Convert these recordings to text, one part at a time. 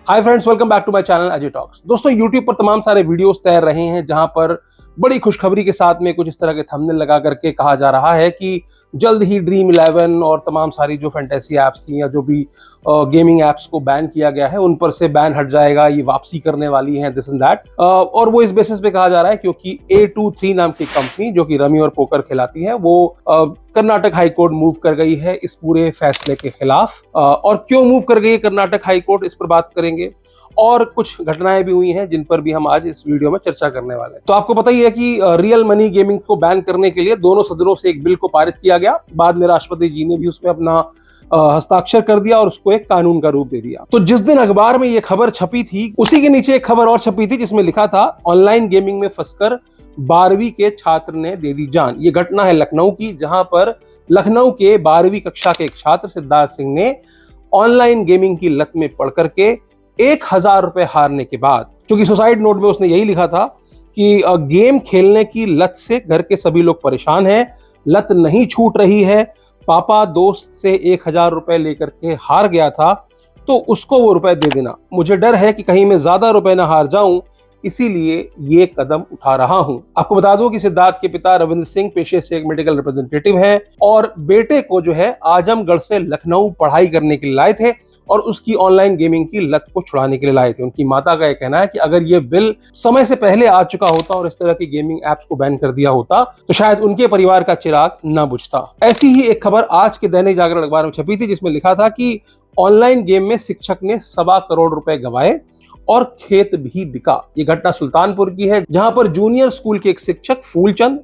Hi friends, welcome back to my channel Ajay talks. दोस्तों, YouTube पर तमाम सारे वीडियोस तैर रहे हैं जहां पर बड़ी खुशखबरी के साथ में कुछ इस तरह के थंबनेल लगा करके कहा जा रहा है कि जल्द ही ड्रीम 11 और तमाम सारी जो फैंटेसी ऐप्स थी या जो भी गेमिंग ऐप्स को बैन किया गया है उन पर से बैन हट जाएगा, ये वापसी करने वाली है, दिस एंड दैट। और वो इस बेसिस पे कहा जा रहा है क्योंकि A23 नाम की कंपनी जो कि रमी और पोकर खिलाती है वो कर्नाटक हाई कोर्ट मूव कर गई है इस पूरे फैसले के खिलाफ। और क्यों मूव कर गई है कर्नाटक हाई कोर्ट, इस पर बात करेंगे। और कुछ घटनाएं भी हुई हैं जिन पर भी हम आज इस वीडियो में चर्चा करने वाले हैं। तो आपको पता ही है कि रियल मनी गेमिंग को बैन करने के लिए दोनों सदनों से एक बिल को पारित किया गया। बाद में राष्ट्रपति जी ने भी उसमें अपना हस्ताक्षर कर दिया और उसको एक कानून का रूप दे दिया। तो जिस दिन अखबार में ये खबर छपी थी उसी के नीचे एक खबर और छपी थी जिसमें लिखा था, ऑनलाइन गेमिंग में फंसकर 12वीं के छात्र ने दे दी जान। ये घटना है लखनऊ की, जहां पर लखनऊ के 12वीं कक्षा के एक छात्र सिद्धार्थ सिंह ने ऑनलाइन गेमिंग की लत में पड़ करके 1000 रुपए हारने के बाद, क्योंकि सुसाइड नोट में उसने यही लिखा था कि गेम खेलने की लत से घर के सभी लोग परेशान हैं, लत नहीं छूट रही है, पापा दोस्त से 1000 रुपए लेकर के हार गया था तो उसको वो रुपए दे देना, मुझे डर है कि कहीं मैं ज्यादा रुपए ना हार जाऊं, इसीलिए ये कदम उठा रहा हूं। आपको बता दूं कि सिद्धार्थ के पिता रविंद्र सिंह पेशे से एक मेडिकल रिप्रेजेंटेटिव हैं और बेटे को जो है आजमगढ़ से लखनऊ पढ़ाई करने के लिए लाए थे और उसकी ऑनलाइन गेमिंग की लत को छुड़ाने के लिए लाए थे। उनकी माता का यह कहना है कि अगर ये बिल समय से पहले आ चुका होता और इस तरह की गेमिंग एप्स को बैन कर दिया होता तो शायद उनके परिवार का चिराग न बुझता। ऐसी ही एक खबर आज के दैनिक जागरण अखबार में छपी थी जिसमें लिखा था कि ऑनलाइन गेम में शिक्षक ने 1.25 करोड़ रुपए गंवाए और खेत भी बिका। ये घटना सुल्तानपुर की है, जहां पर जूनियर स्कूल के एक शिक्षक फूलचंद,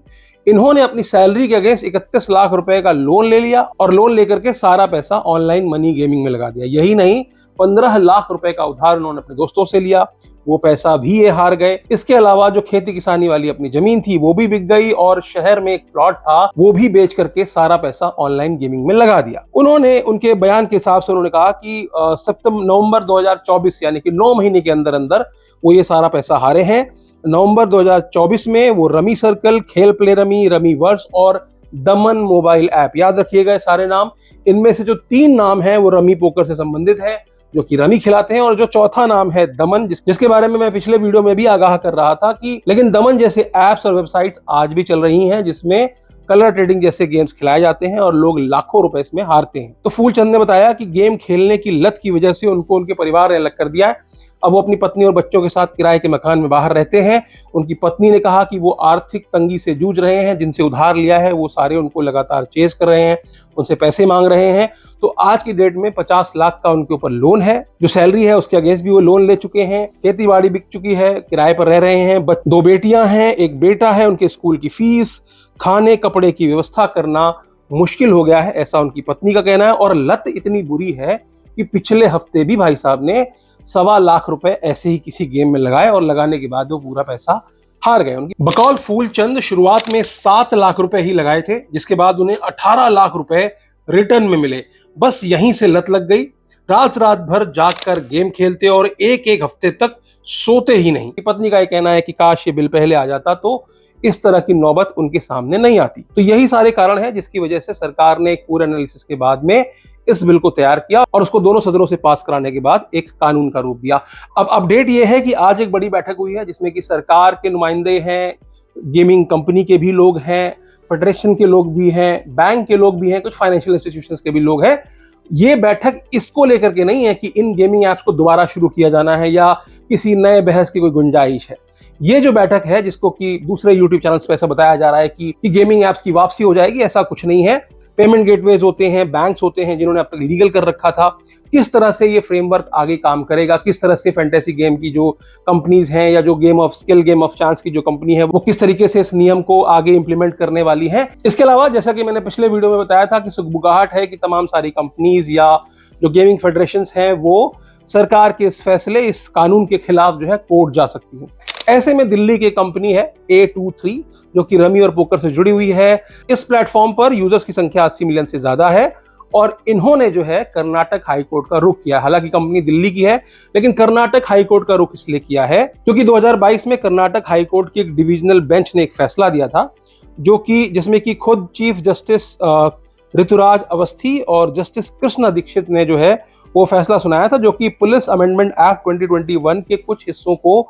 इन्होंने अपनी सैलरी के अगेंस्ट 31 लाख रुपए का लोन ले लिया और लोन लेकर के सारा पैसा ऑनलाइन मनी गेमिंग में लगा दिया। यही नहीं, 15 लाख रुपए का उधार उन्होंने अपने दोस्तों से लिया, वो पैसा भी ये हार गए। इसके अलावा जो खेती किसानी वाली अपनी जमीन थी वो भी बिक गई और शहर में एक प्लॉट था वो भी बेच करके सारा पैसा ऑनलाइन गेमिंग में लगा दिया। उन्होंने उनके बयान के हिसाब से उन्होंने कहा कि नवंबर 2024 यानी कि 9 महीने के अंदर अंदर वो ये सारा पैसा हारे हैं। नवंबर 2024 में वो रमी सर्कल, खेल प्ले रमी, रमी वर्स और दमन मोबाइल ऐप, याद रखिएगा सारे नाम, इनमें से जो 3 नाम हैं वो रमी पोकर से संबंधित है जो कि रमी खिलाते हैं, और जो चौथा नाम है दमन, जिसके बारे में मैं पिछले वीडियो में भी आगाह कर रहा था कि लेकिन दमन जैसे ऐप्स और वेबसाइट्स आज भी चल रही हैं जिसमें कलर ट्रेडिंग जैसे गेम्स खिलाए जाते हैं और लोग लाखों रुपए इसमें हारते हैं। तो फूलचंद ने बताया कि गेम खेलने की लत की वजह से उनको उनके परिवार ने अलग कर दिया है। अब वो अपनी पत्नी और बच्चों के साथ किराए के मकान में बाहर रहते हैं। उनकी पत्नी ने कहा कि वो आर्थिक तंगी से जूझ रहे हैं, जिनसे उधार लिया है वो सारे उनको लगातार चेज कर रहे हैं, उनसे पैसे मांग रहे हैं। तो आज की डेट में 50 लाख का उनके ऊपर लोन है, जो सैलरी है उसके अगेंस्ट भी वो लोन ले चुके हैं, खेती बाड़ी बिक चुकी है, किराए पर रह रहे हैं, 2 बेटियां हैं, एक बेटा है, उनके स्कूल की फीस, खाने कपड़े की व्यवस्था करना मुश्किल हो गया है, ऐसा उनकी पत्नी का कहना है। और लत इतनी बुरी है कि पिछले हफ्ते भी भाई साहब ने 1.25 लाख रुपए ऐसे ही किसी गेम में लगाए और लगाने के बाद वो पूरा पैसा हार गए। उनकी बकौल फूलचंद शुरुआत में 7 लाख रुपए ही लगाए थे, जिसके बाद उन्हें 18 लाख रुपए रिटर्न में मिले। बस यहीं से लत लग गई, रात रात भर जागकर गेम खेलते और एक हफ्ते तक सोते ही नहीं। पत्नी का यह कहना है कि काश ये बिल पहले आ जाता तो इस तरह की नौबत उनके सामने नहीं आती। तो यही सारे कारण हैं जिसकी वजह से सरकार ने एक पूरे एनालिसिस के बाद में इस बिल को तैयार किया और उसको दोनों सदनों से पास कराने के बाद एक कानून का रूप दिया। अब अपडेट यह है कि आज एक बड़ी बैठक हुई है जिसमें कि सरकार के नुमाइंदे हैं, गेमिंग कंपनी के भी लोग हैं, फेडरेशन के लोग भी हैं, बैंक के लोग भी हैं, कुछ फाइनेंशियल इंस्टीट्यूशंस के भी लोग हैं। ये बैठक इसको लेकर के नहीं है कि इन गेमिंग ऐप्स को दोबारा शुरू किया जाना है या किसी नए बहस की कोई गुंजाइश है। ये जो बैठक है जिसको कि दूसरे YouTube चैनल्स पे ऐसा बताया जा रहा है कि गेमिंग ऐप्स की वापसी हो जाएगी, ऐसा कुछ नहीं है। पेमेंट गेटवेज होते हैं, बैंक्स होते हैं जिन्होंने अब तक लीगल कर रखा था, किस तरह से ये फ्रेमवर्क आगे काम करेगा, किस तरह से फैंटेसी गेम की जो कंपनीज हैं या जो game of skill, game of chance की जो कंपनी है वो किस तरीके से इस नियम को आगे इंप्लीमेंट करने वाली है। इसके अलावा जैसा कि मैंने पिछले वीडियो में बताया था कि सुगबुगाहट है कि तमाम सारी कंपनीज या जो गेमिंग फेडरेशंस हैं वो सरकार के इस फैसले, इस कानून के खिलाफ जो है कोर्ट जा सकती है। ऐसे में दिल्ली की कंपनी है A23 जो कि रमी और पोकर से जुड़ी हुई है। इस प्लेटफॉर्म पर यूजर्स की संख्या 80 मिलियन से ज्यादा है और इन्होंने जो है कर्नाटक हाई कोर्ट का रुख किया। हालांकि कंपनी दिल्ली की है लेकिन कर्नाटक हाई कोर्ट का रुख इसलिए किया है क्योंकि 2022 में कर्नाटक हाई कोर्ट की एक डिविजनल बेंच ने एक फैसला दिया था जिसमें कि खुद चीफ जस्टिस ऋतुराज अवस्थी और जस्टिस कृष्णा दीक्षित ने जो है वो फैसला सुनाया था, जो कि पुलिस अमेंडमेंट एक्ट 2021 के कुछ हिस्सों को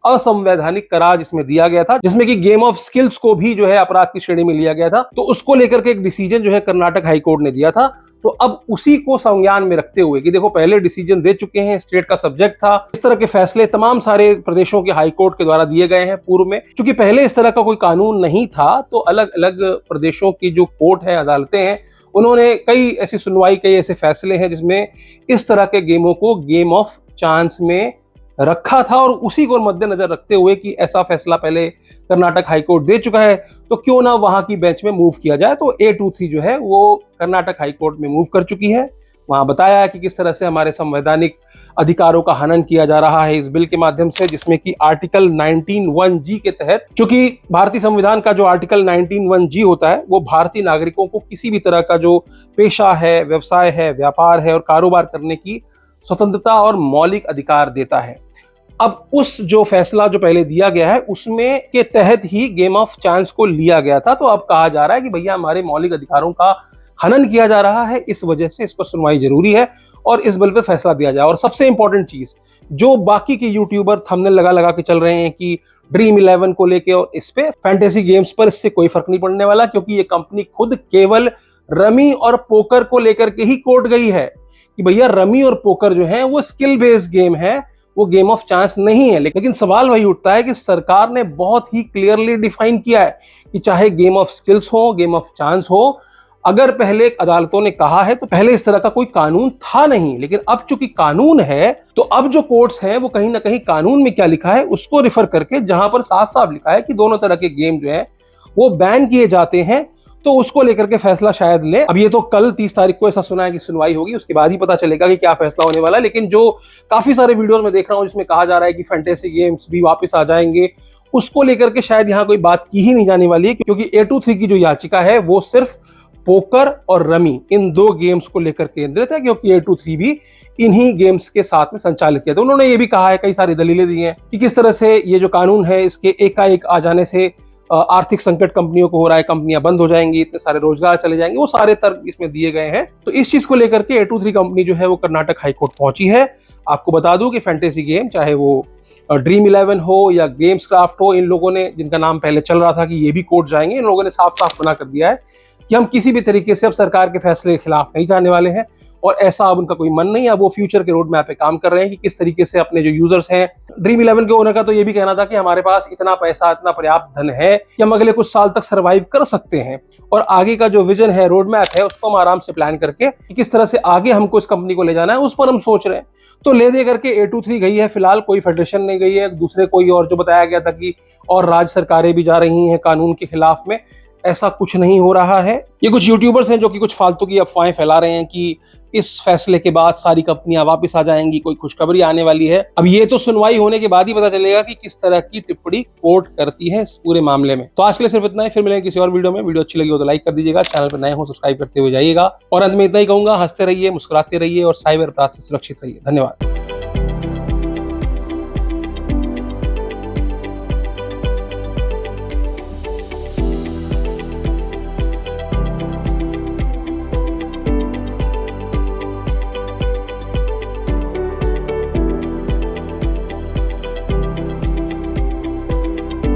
असंवैधानिक करार जिसमें दिया गया था, जिसमें कि गेम ऑफ स्किल्स को भी जो है अपराध की श्रेणी में लिया गया था। तो उसको लेकर के एक डिसीजन जो है कर्नाटक हाईकोर्ट ने दिया था। तो अब उसी को संज्ञान में रखते हुए कि देखो पहले डिसीजन दे चुके हैं, स्टेट का सब्जेक्ट था, इस तरह के फैसले तमाम सारे प्रदेशों के हाईकोर्ट के द्वारा दिए गए हैं पूर्व में। क्योंकि पहले इस तरह का कोई कानून नहीं था, तो अलग अलग प्रदेशों की जो कोर्ट है, अदालतें हैं, उन्होंने कई ऐसी सुनवाई, कई ऐसे फैसले हैं जिसमें इस तरह के गेमों को गेम ऑफ चांस में रखा था। और उसी को मद्देनजर रखते हुए कि ऐसा फैसला पहले कर्नाटक हाईकोर्ट दे चुका है, तो क्यों ना वहां की बेंच में मूव किया जाए। तो A23 जो है वो कर्नाटक हाईकोर्ट में मूव कर चुकी है। वहां बताया है कि किस तरह से हमारे संवैधानिक अधिकारों का हनन किया जा रहा है इस बिल के माध्यम से, जिसमें कि आर्टिकल 19(1)G के तहत, चूंकि भारतीय संविधान का जो आर्टिकल 19(1)G होता है वो भारतीय नागरिकों को किसी भी तरह का जो पेशा है, व्यवसाय है, व्यापार है और कारोबार करने की स्वतंत्रता और मौलिक अधिकार देता है। अब उस जो फैसला जो पहले दिया गया है उसमें के तहत ही गेम ऑफ चांस को लिया गया था। तो अब कहा जा रहा है कि भैया हमारे मौलिक अधिकारों का हनन किया जा रहा है, इस वजह से इस पर सुनवाई जरूरी है और इस बिल पर फैसला दिया जाए। और सबसे इंपॉर्टेंट चीज, जो बाकी के यूट्यूबर थंबनेल लगा लगा के चल रहे हैं कि ड्रीम 11 को लेके और इस पे फैंटेसी गेम्स पर, इससे कोई फर्क नहीं पड़ने वाला, क्योंकि ये कंपनी खुद केवल रमी और पोकर को लेकर के ही कोर्ट गई है कि भैया रमी और पोकर जो है वो स्किल बेस्ड गेम है, वो गेम ऑफ चांस नहीं है। लेकिन सवाल वही उठता है कि सरकार ने बहुत ही क्लियरली डिफाइन किया है कि चाहे गेम ऑफ स्किल्स हो, गेम ऑफ चांस हो, अगर पहले अदालतों ने कहा है तो पहले इस तरह का कोई कानून था नहीं, लेकिन अब चूंकि कानून है तो अब जो कोर्ट्स हैं वो कहीं ना कहीं कानून में क्या लिखा है उसको रिफर करके, जहां पर साफ साफ लिखा है कि दोनों तरह के गेम जो है वो बैन किए जाते हैं, तो उसको लेकर के फैसला शायद ले। अब ये तो कल 30 तारीख को ऐसा सुना है कि सुनवाई होगी, उसके बाद ही पता चलेगा कि क्या फैसला होने वाला है। लेकिन जो काफी सारे वीडियोस में देख रहा हूं जिसमें कहा जा रहा है कि फैंटेसी गेम्स भी वापस आ जाएंगे, उसको लेकर के शायद यहाँ कोई बात की ही नहीं जाने वाली है, क्योंकि A23 की जो याचिका है वो सिर्फ पोकर और रमी, इन दो गेम्स को लेकर केंद्रित है, क्योंकि A23 भी इन्हीं गेम्स के साथ में संचालित किया था। उन्होंने ये भी कहा है, कई सारी दलीलें दी हैं कि किस तरह से ये जो कानून है इसके एकाएक आ जाने से आर्थिक संकट कंपनियों को हो रहा है, कंपनियां बंद हो जाएंगी, इतने सारे रोजगार चले जाएंगे, वो सारे तर्क इसमें दिए गए हैं। तो इस चीज को लेकर के A23 कंपनी जो है वो कर्नाटक हाईकोर्ट पहुंची है। आपको बता दूं कि फैंटेसी गेम, चाहे वो ड्रीम 11 हो या गेम्स क्राफ्ट हो, इन लोगों ने, जिनका नाम पहले चल रहा था कि ये भी कोर्ट जाएंगे, इन लोगों ने साफ साफ मना कर दिया है कि हम किसी भी तरीके से अब सरकार के फैसले के खिलाफ नहीं जाने वाले हैं। और ऐसा अब उनका कोई मन नहीं है। अब वो फ्यूचर के रोड मैप पे काम कर रहे हैं कि किस तरीके से अपने जो यूजर्स हैं, ड्रीम 11 के ओनर का तो ये भी कहना था कि हमारे पास इतना पैसा, इतना पर्याप्त धन है कि हम अगले कुछ साल तक सर्वाइव कर सकते हैं, और आगे का जो विजन है, रोड मैप है, उसको हम आराम से प्लान करके कि किस तरह से आगे हमको इस कंपनी को ले जाना है, उस पर हम सोच रहे हैं। तो ले दे करके A23 गई है, फिलहाल कोई फेडरेशन नहीं गई है, दूसरे कोई और जो बताया गया था कि और राज्य सरकारें भी जा रही हैं कानून के खिलाफ में, ऐसा कुछ नहीं हो रहा है। ये कुछ यूट्यूबर्स हैं जो कि कुछ फालतू की अफवाहें फैला रहे हैं कि इस फैसले के बाद सारी कंपनियां वापस आ जाएंगी, कोई खुशखबरी आने वाली है। अब ये तो सुनवाई होने के बाद ही पता चलेगा कि किस तरह की टिप्पणी कोर्ट करती है इस पूरे मामले में। तो आज के लिए सिर्फ इतना ही, फिर मिलेंगे किसी और वीडियो में। वीडियो अच्छी लगी हो तो लाइक कर दीजिएगा, चैनल पर नए हो सब्सक्राइब करते हुए जाइएगा, और अंत में इतना ही कहूंगा, हंसते रहिए, मुस्कुराते रहिए और साइबर अपराध से सुरक्षित रहिए। धन्यवाद।